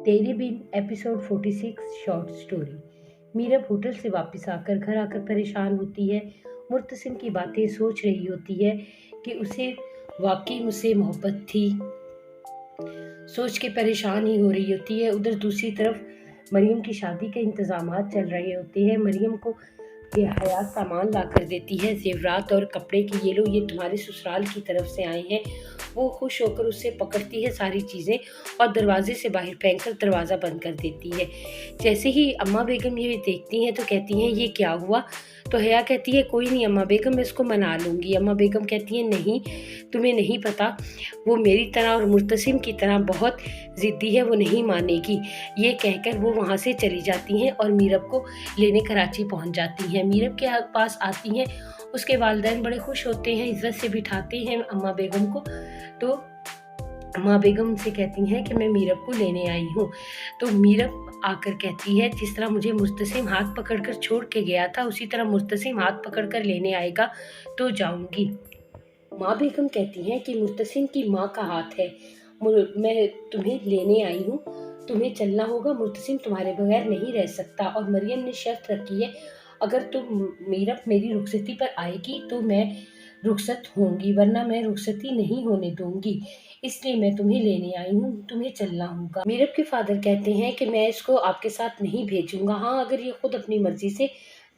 तेरे Bin episode 46 short story. Meerab hotel से वापस आकर घर आकर परेशान होती है। मुर्तसिम की बातें सोच रही होती है कि उसे वाकई मुझसे मोहब्बत थी। सोच के परेशान ही हो रही होती है। उधर दूसरी तरफ मरियम की शादी के इंतजामात चल रहे होते हैं। मरियम को ये हया सामान ला कर देती है, जेवरात और कपड़े की, ये लो, ये तुम्हारे ससुराल की तरफ से आए हैं। वो खुश होकर उससे पकड़ती है सारी चीज़ें और दरवाजे से बाहर फेंक कर दरवाज़ा बंद कर देती है। जैसे ही अम्मा बेगम ये देखती हैं तो कहती हैं ये क्या हुआ। तो हया कहती है कोई नहीं अम्मा बेगम, मैं इसको मना लूँगी। अम्मा बेगम कहती है नहीं, तुम्हें नहीं पता, वो मेरी तरह और मुर्तसिम की तरह बहुत ज़िद्दी है, वो नहीं मानेगी। ये कहकर वो वहाँ से चली जाती हैं और मीरब को लेने कराची पहुँच जाती हैं। मीरब के पास आती हैं, उसके वालिदैन बड़े खुश होते हैं, इज़्ज़त से बिठाते हैं अम्मा बेगम को। तो अम्मा बेगम से कहती हैं कि मैं मीरब को लेने आई हूँ। तो मीरब आकर कहती है जिस तरह मुझे मुर्तसिम हाथ पकड़कर छोड़ के गया था उसी तरह मुर्तसिम हाथ पकड़कर लेने आएगा तो जाऊँगी। माँ बेगम कहती हैं कि मुर्तसिम की माँ का हाथ है, मैं तुम्हें लेने आई हूँ, तुम्हें चलना होगा, मुर्तसिम तुम्हारे बगैर नहीं रह सकता। और मरियम ने शर्त रखी है अगर तुम मीरब मेरी रुखसती पर आएगी तो मैं रुखसत होंगी, वरना मैं रुखसती नहीं होने दूंगी, इसलिए मैं तुम्हें लेने आई हूँ, तुम्हें चलना होगा। मीरब के फादर कहते हैं कि मैं इसको आपके साथ नहीं भेजूंगा, हाँ अगर ये खुद अपनी मर्जी से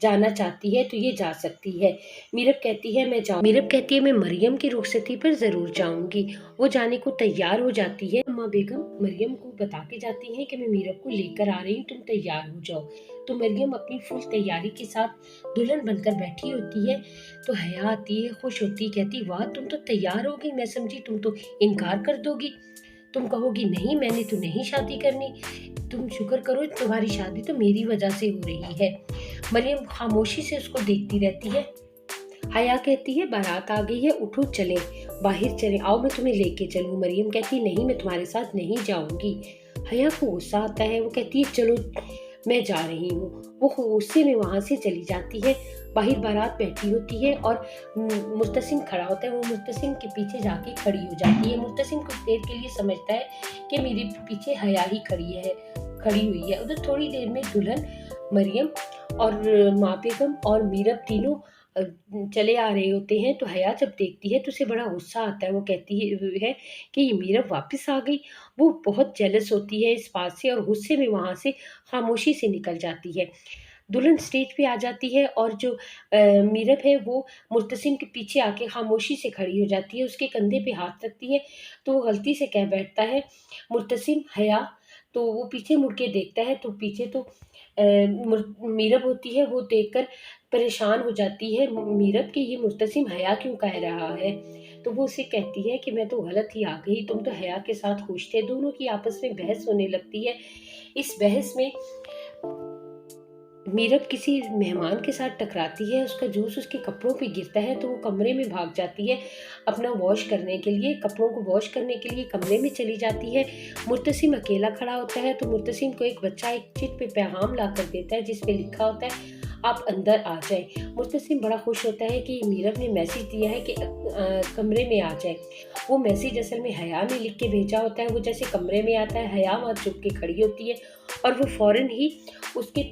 जाना चाहती है तो ये जा सकती है। मीरब कहती है मीरब कहती है मैं मरियम की रुखसती पर जरूर जाऊंगी। वो जाने को तैयार हो जाती है। अम्मा बेगम मरियम को बता के जाती हैं कि मैं मीरब को लेकर आ रही हूँ, तुम तैयार हो जाओ। तो मरियम अपनी फुल तैयारी के साथ दुल्हन बनकर बैठी होती है। तो हया आती है, खुश होती, कहती वाह तुम तो तैयार हो गई, मैं समझी तुम तो इनकार कर दोगी, तुम कहोगी नहीं मैंने तो नहीं शादी करनी, तुम शुक्र करो तुम्हारी शादी तो मेरी वजह से हो रही है। मरियम खामोशी से उसको देखती रहती है। हया कहती है बारात आ गई है, उठो चले, बाहर चले, आओ मैं तुम्हें लेके चलूं। मरियम कहती नहीं मैं तुम्हारे साथ नहीं जाऊंगी। हया को गुस्सा आता है, वो कहती है चलो मैं जा रही हूँ। वो गुस्से में वहां से चली जाती है। बाहर बारात बैठी होती है और मुर्तसिम खड़ा होता है। वो मुर्तसिम के पीछे जाके खड़ी हो जाती है। मुर्तसिम कुछ देर के लिए समझता है कि मेरे पीछे हया ही खड़ी हुई है। उधर थोड़ी देर में दुल्हन, मरियम और माँ बेगम और मीरब तीनों चले आ रहे होते हैं। तो हया जब देखती है तो उसे बड़ा गुस्सा आता है। वो कहती है कि ये मीरब वापस आ गई। वो बहुत जेलस होती है इस बात से और गुस्से में वहां से खामोशी से निकल जाती है। दुल्हन स्टेज पे आ जाती है और जो मीरब है वो मुर्तसिम के पीछे आके खामोशी से खड़ी हो जाती है, उसके कंधे पे हाथ रखती है। तो वो गलती से कह बैठता है मुर्तसिम हया। तो वो पीछे मुड़ के देखता है तो पीछे तो मीरब होती है। वो देखकर परेशान हो जाती है मीरब कि ये मुर्तसिम हया क्यों कह रहा है। तो वो उसे कहती है कि मैं तो गलत ही आ गई, तुम तो हया के साथ खुश थे। दोनों की आपस में बहस होने लगती है। इस बहस में मीरब किसी मेहमान के साथ टकराती है, उसका जूस उसके कपड़ों पे गिरता है तो वो कमरे में भाग जाती है अपना वॉश करने के लिए, कपड़ों को वॉश करने के लिए कमरे में चली जाती है। मुर्तसिम अकेला खड़ा होता है तो मुर्तसिम को एक बच्चा एक चिट पे पैगाम ला कर देता है जिस पे लिखा होता है आप अंदर आ जाए। मुर्तसिम बड़ा खुश होता है कि मीरब ने मैसेज दिया है कि कमरे में आ जाए। वो मैसेज असल में हया ने लिख के भेजा होता है। वो जैसे कमरे में आता है, हया वहाँ चुप के खड़ी होती है और वो फौरन ही उसके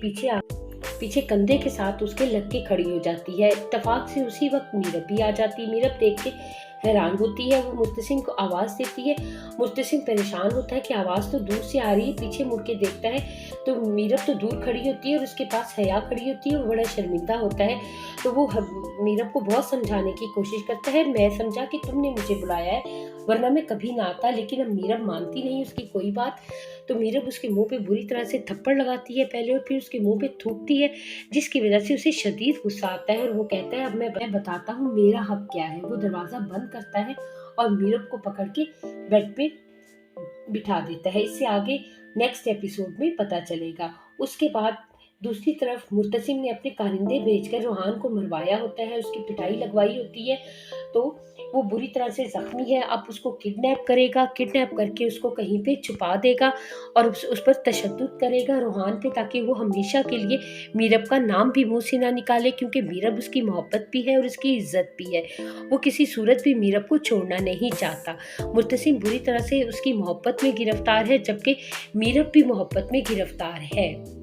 पीछे कंधे के साथ उसके लग के खड़ी हो जाती है। इत्तेफाक से उसी वक्त मीरब भी आ जाती है। मीरब देख के हैरान होती है, वो मुर्तसिम को आवाज़ देती है। मुर्तसिम परेशान होता है कि आवाज़ तो दूर से आ रही है, पीछे मुड़ के देखता है तो मीरब तो दूर खड़ी होती है और उसके पास हया खड़ी होती है। वो बड़ा शर्मिंदा होता है तो वो मीरब को बहुत समझाने की कोशिश करता है, मैं समझा कि तुमने मुझे बुलाया है वरना मैं कभी ना आता। लेकिन अब मीरब मानती नहीं उसकी कोई बात। तो मीरब उसके मुंह पे बुरी तरह से थप्पड़ लगाती है पहले और फिर उसके मुंह पे थूकती है, जिसकी वजह से उसे शदीद गुस्सा आता है और वो कहता है अब मैं बताता हूँ मेरा हक क्या है। वो दरवाज़ा बंद करता है और मीरब को पकड़ के बेड पे बिठा देता है। इससे आगे नेक्स्ट एपिसोड में पता चलेगा। उसके बाद दूसरी तरफ मुर्तसिम ने अपने कारिंदे भेजकर रोहान को मरवाया होता है, उसकी पिटाई लगवाई होती है। तो वो बुरी तरह से ज़ख्मी है, अब उसको किडनैप करेगा, किडनैप करके उसको कहीं पे छुपा देगा और उस पर तशद्दुद करेगा रोहान पे, ताकि वो हमेशा के लिए मीरब का नाम भी मुँह से ना निकाले, क्योंकि मीरब उसकी मोहब्बत भी है और उसकी इज़्ज़त भी है। वो किसी सूरत भी मीरब को छोड़ना नहीं चाहता। मुर्तसिम बुरी तरह से उसकी मोहब्बत में गिरफ्तार है, जबकि मीरब भी मोहब्बत में गिरफ्तार है।